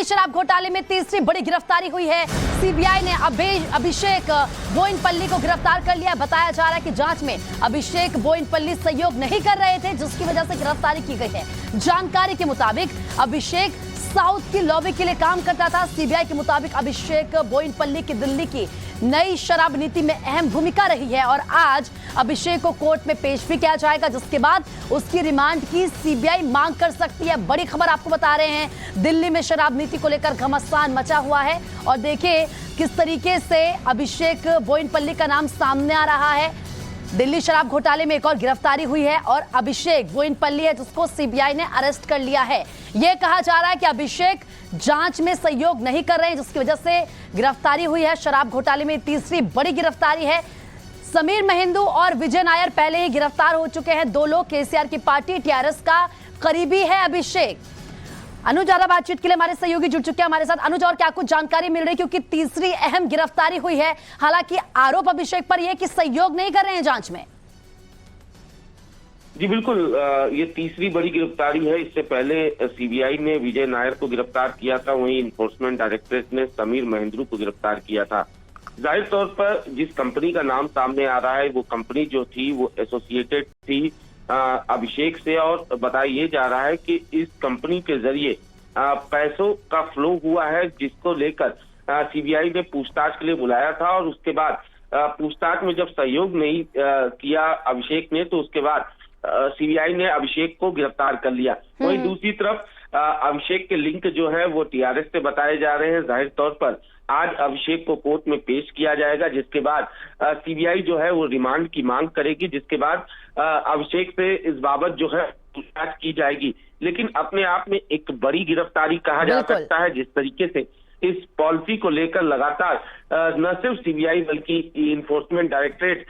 शराब घोटाले में तीसरी बड़ी गिरफ्तारी हुई है। सीबीआई ने अभिषेक बोयिनपल्ली को गिरफ्तार कर लिया। बताया जा रहा है कि जांच में अभिषेक बोयिनपल्ली सहयोग नहीं कर रहे थे, जिसकी वजह से गिरफ्तारी की गई है। जानकारी के मुताबिक अभिषेक साउथ की लॉबी के लिए काम करता था। सीबीआई के मुताबिक अभिषेक बोयिनपल्ली की दिल्ली की नई शराब नीति में अहम भूमिका रही है और आज अभिषेक को कोर्ट में पेश भी किया जाएगा, जिसके बाद उसकी रिमांड की सीबीआई मांग कर सकती है। बड़ी खबर आपको बता रहे हैं, दिल्ली में शराब नीति को लेकर घमासान मचा हुआ है और देखिए किस तरीके से अभिषेक बोयिनपल्ली का नाम सामने आ रहा है। दिल्ली शराब घोटाले में एक और गिरफ्तारी हुई है और अभिषेक बोयिनपल्ली है जिसको सीबीआई ने अरेस्ट कर लिया है। यह कहा जा रहा है कि अभिषेक जांच में सहयोग नहीं कर रहे हैं, जिसकी वजह से गिरफ्तारी हुई है। शराब घोटाले में तीसरी बड़ी गिरफ्तारी है। समीर महिंदू और विजय नायर पहले ही गिरफ्तार हो चुके हैं। दो लोग केसीआर की पार्टी टीआरएस का करीबी है अभिषेक। अनुज ज्यादा बातचीत के लिए हमारे सहयोगी जुड़ चुके हैं हमारे साथ। अनुज, और क्या कुछ जानकारी मिल रही है, क्योंकि तीसरी अहम गिरफ्तारी हुई है। हालांकि आरोप अभिषेक पर यह कि सहयोग नहीं कर रहे हैं जांच में। जी बिल्कुल, ये तीसरी बड़ी गिरफ्तारी है। इससे पहले सीबीआई ने विजय नायर को गिरफ्तार किया था, वहीं इन्फोर्समेंट डायरेक्टरेट ने समीर महिंद्रू को गिरफ्तार किया था। जाहिर तौर पर जिस कंपनी का नाम सामने आ रहा है वो कंपनी जो थी वो एसोसिएटेड थी अभिषेक से, और बताया ये जा रहा है कि इस कंपनी के जरिए पैसों का फ्लो हुआ है, जिसको लेकर सीबीआई ने पूछताछ के लिए बुलाया था। और उसके बाद पूछताछ में जब सहयोग नहीं किया अभिषेक ने, तो उसके बाद सीबीआई ने अभिषेक को गिरफ्तार कर लिया। वहीं दूसरी तरफ अभिषेक के लिंक जो है वो टीआरएस से बताए जा रहे हैं। जाहिर तौर पर आज अभिषेक को कोर्ट में पेश किया जाएगा, जिसके बाद सीबीआई जो है वो रिमांड की मांग करेगी, जिसके बाद अभिषेक से इस बाबत जो है पूछताछ की जाएगी। लेकिन अपने आप में एक बड़ी गिरफ्तारी कहा जा सकता है, जिस तरीके से इस पॉलिसी को लेकर लगातार न सिर्फ सीबीआई बल्कि इन्फोर्समेंट डायरेक्टरेट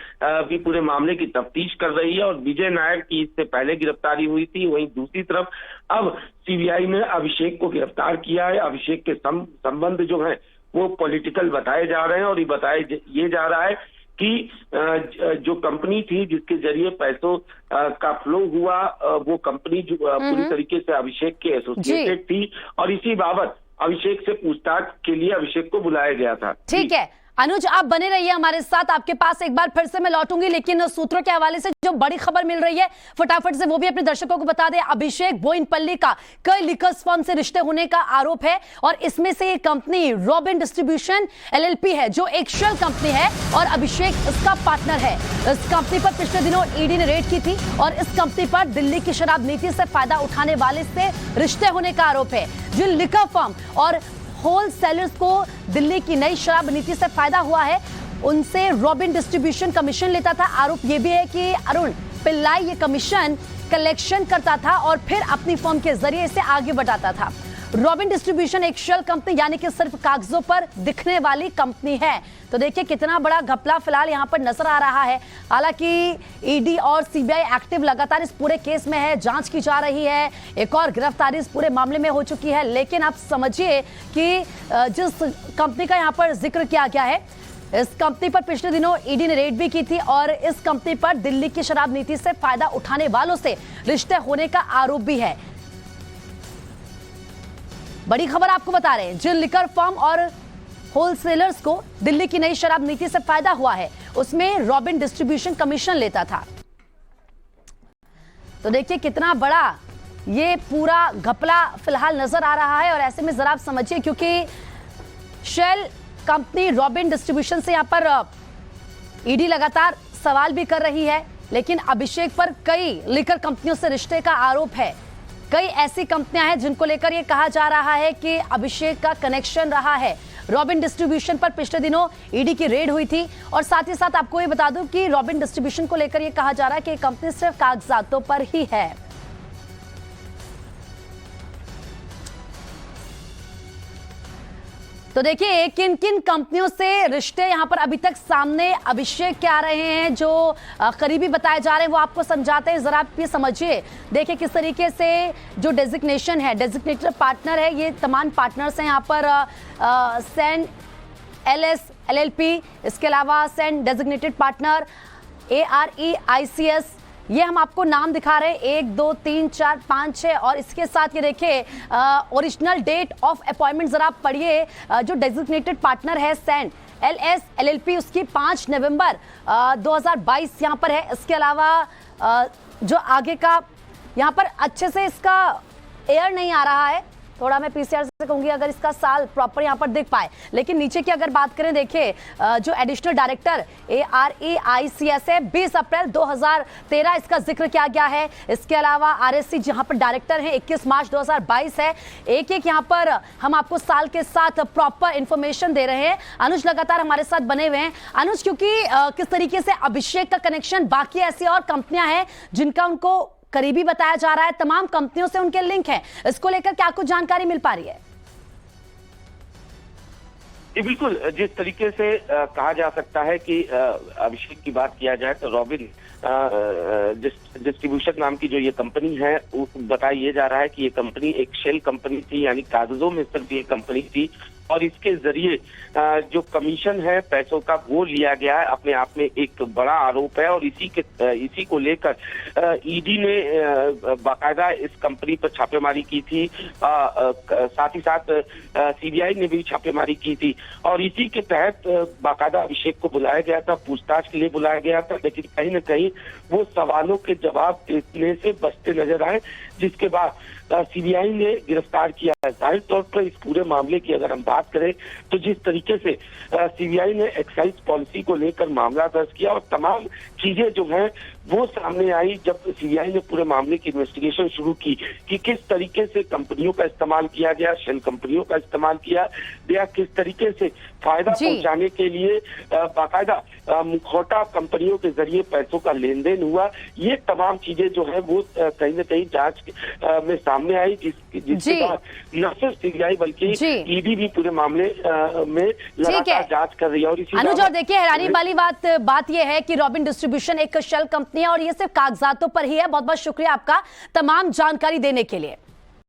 भी पूरे मामले की तफ्तीश कर रही है। और विजय नायर की इससे पहले गिरफ्तारी हुई थी। वहीं दूसरी तरफ अब सीबीआई ने अभिषेक को गिरफ्तार किया है। अभिषेक के संबंध जो है वो पॉलिटिकल बताए जा रहे हैं और ये जा रहा है कि जो कंपनी थी जिसके जरिए पैसों का फ्लो हुआ, वो कंपनी जो पूरी तरीके से अभिषेक के एसोसिएटेड थी और इसी बाबत अभिषेक से पूछताछ के लिए अभिषेक को बुलाया गया था। ठीक है अनुज, आप बने रहिए हमारे साथ। आपके पास एक बार फिर से मैं लौटूंगी, लेकिन सूत्रों के हवाले से जो बड़ी खबर मिल रही है फटाफट से वो भी अपने दर्शकों को बता दें। अभिषेक बोयिनपल्ली का कई लिकर्स फर्म से रिश्ते होने का आरोप है और इसमें से एक कंपनी रॉबिन डिस्ट्रीब्यूशन एलएलपी है, जो एक शेल कंपनी है और अभिषेक इसका पार्टनर है। इस कंपनी पर पिछले दिनों ईडी ने रेड की थी और इस कंपनी पर दिल्ली की शराब नीति से फायदा उठाने वाले से रिश्ते होने का आरोप है। जिन लिकर फर्म और होल सेलर्स को दिल्ली की नई शराब नीति से फायदा हुआ है, उनसे रॉबिन डिस्ट्रीब्यूशन कमीशन लेता था। आरोप यह भी है कि अरुण पिल्लाई ये कमीशन कलेक्शन करता था और फिर अपनी फर्म के जरिए इसे आगे बढ़ाता था। रॉबिन डिस्ट्रीब्यूशन एक शेल कंपनी यानी कि सिर्फ कागजों पर दिखने वाली कंपनी है। तो देखिए कितना बड़ा घपला फिलहाल यहां पर नजर आ रहा है। हालांकि ईडी और सीबीआई एक्टिव लगातार इस पूरे केस में है, जांच की जा रही है। एक और गिरफ्तारी इस पूरे मामले में हो चुकी है। लेकिन आप समझिए कि जिस कंपनी का यहां पर जिक्र किया गया है, इस कंपनी पर पिछले दिनों ईडी ने रेड भी की थी और इस कंपनी पर दिल्ली की शराब नीति से फायदा उठाने वालों से रिश्ते होने का आरोप भी है। बड़ी खबर आपको बता रहे हैं, जिन लिकर फर्म और होलसेलर्स को दिल्ली की नई शराब नीति से फायदा हुआ है, उसमें रॉबिन डिस्ट्रीब्यूशन कमीशन लेता था। तो देखिए कितना बड़ा ये पूरा घपला फिलहाल नजर आ रहा है और ऐसे में जरा आप समझिए, क्योंकि शेल कंपनी रॉबिन डिस्ट्रीब्यूशन से यहां पर ईडी लगातार सवाल भी कर रही है, लेकिन अभिषेक पर कई लिकर कंपनियों से रिश्ते का आरोप है। कई ऐसी कंपनियां हैं जिनको लेकर यह कहा जा रहा है कि अभिषेक का कनेक्शन रहा है। रॉबिन डिस्ट्रीब्यूशन पर पिछले दिनों ईडी की रेड हुई थी और साथ ही साथ आपको ये बता दूं कि रॉबिन डिस्ट्रीब्यूशन को लेकर यह कहा जा रहा है कि कंपनी सिर्फ कागजातों पर ही है। तो देखिए किन किन कंपनियों से रिश्ते यहां पर अभी तक सामने अभिषेक के आ रहे हैं, जो करीबी बताए जा रहे हैं वो आपको समझाते हैं। जरा आप ये समझिए, देखिए किस तरीके से जो डेजिग्नेशन है, डेजिग्नेटेड पार्टनर है, ये तमाम पार्टनर्स हैं यहाँ पर सैन एलएस एलएलपी, इसके अलावा सैन डेजिग्नेटेड पार्टनर ARE ICS, ये हम आपको नाम दिखा रहे हैं 1 2 3 4 5 6 और इसके साथ ये देखिए ओरिजिनल डेट ऑफ अपॉइंटमेंट जरा आप पढ़िए। जो डेजिग्नेटेड पार्टनर है सैंड LS LLP उसकी 5 नवंबर 2022 यहाँ पर है। इसके अलावा जो आगे का यहाँ पर अच्छे से इसका एयर नहीं आ रहा है, थोड़ा मैं पीसीआर से कहूंगी अगर इसका साल प्रॉपर यहाँ पर दिख पाए। लेकिन नीचे की अगर बात करें देखिए जो एडिशनल डायरेक्टर AREICS है 20 अप्रैल 2013 इसका जिक्र किया गया है। इसके अलावा RSC जहां पर डायरेक्टर हैं 21 मार्च 2022 है। एक एक यहाँ पर हम आपको साल के साथ प्रॉपर इंफॉर्मेशन दे रहे हैं। अनुज लगातार हमारे साथ बने हुए हैं। अनुज, क्योंकि किस तरीके से अभिषेक का कनेक्शन बाकी ऐसी और कंपनियां हैं जिनका उनको करीबी बताया जा रहा है, तमाम कंपनियों से उनके लिंक हैं, इसको लेकर क्या कुछ जानकारी मिल पा रही है? बिल्कुल, जिस तरीके से कहा जा सकता है कि अभिषेक की बात किया जाए तो रॉबिन डिस्ट्रीब्यूशन नाम की जो ये कंपनी है, बताया ये जा रहा है कि ये कंपनी एक शेल कंपनी थी, यानी कागजों में सिर्फ ये कंपनी थी और इसके जरिए जो कमीशन है पैसों का वो लिया गया है। अपने आप में एक बड़ा आरोप है और इसी को लेकर ईडी ने बाकायदा इस कंपनी पर छापेमारी की थी, साथ ही साथ सीबीआई ने भी छापेमारी की थी और इसी के तहत बाकायदा अभिषेक को बुलाया गया था, पूछताछ के लिए बुलाया गया था। लेकिन कहीं न कहीं वो सवालों के जवाब देने से बचते नजर आए, जिसके बाद सीबीआई ने गिरफ्तार किया है। जाहिर तौर पर इस पूरे मामले की अगर हम बात करें तो जिस तरीके से सीबीआई ने एक्साइज पॉलिसी को लेकर मामला दर्ज किया और तमाम चीजें जो हैं वो सामने आई जब सीबीआई ने पूरे मामले की इन्वेस्टिगेशन शुरू की कि किस तरीके से कंपनियों का इस्तेमाल किया गया, शेल कंपनियों का इस्तेमाल किया गया, किस तरीके से फायदा पहुंचाने के लिए बाकायदा मुखौटा कंपनियों के जरिए पैसों का लेन देन हुआ। ये तमाम चीजें जो है वो कहीं न कहीं जांच में सामने आई, जिसके बाद न सिर्फ सीबीआई बल्कि ईडी भी पूरे मामले में लगातार जांच कर रही है। और इसी अनुज, और देखिए हैरानी वाली बात यह है कि रॉबिन डिस्ट्रीब्यूशन एक शेल कंपनी है और ये सिर्फ कागजातों पर ही है। बहुत बहुत शुक्रिया आपका तमाम जानकारी देने के लिए।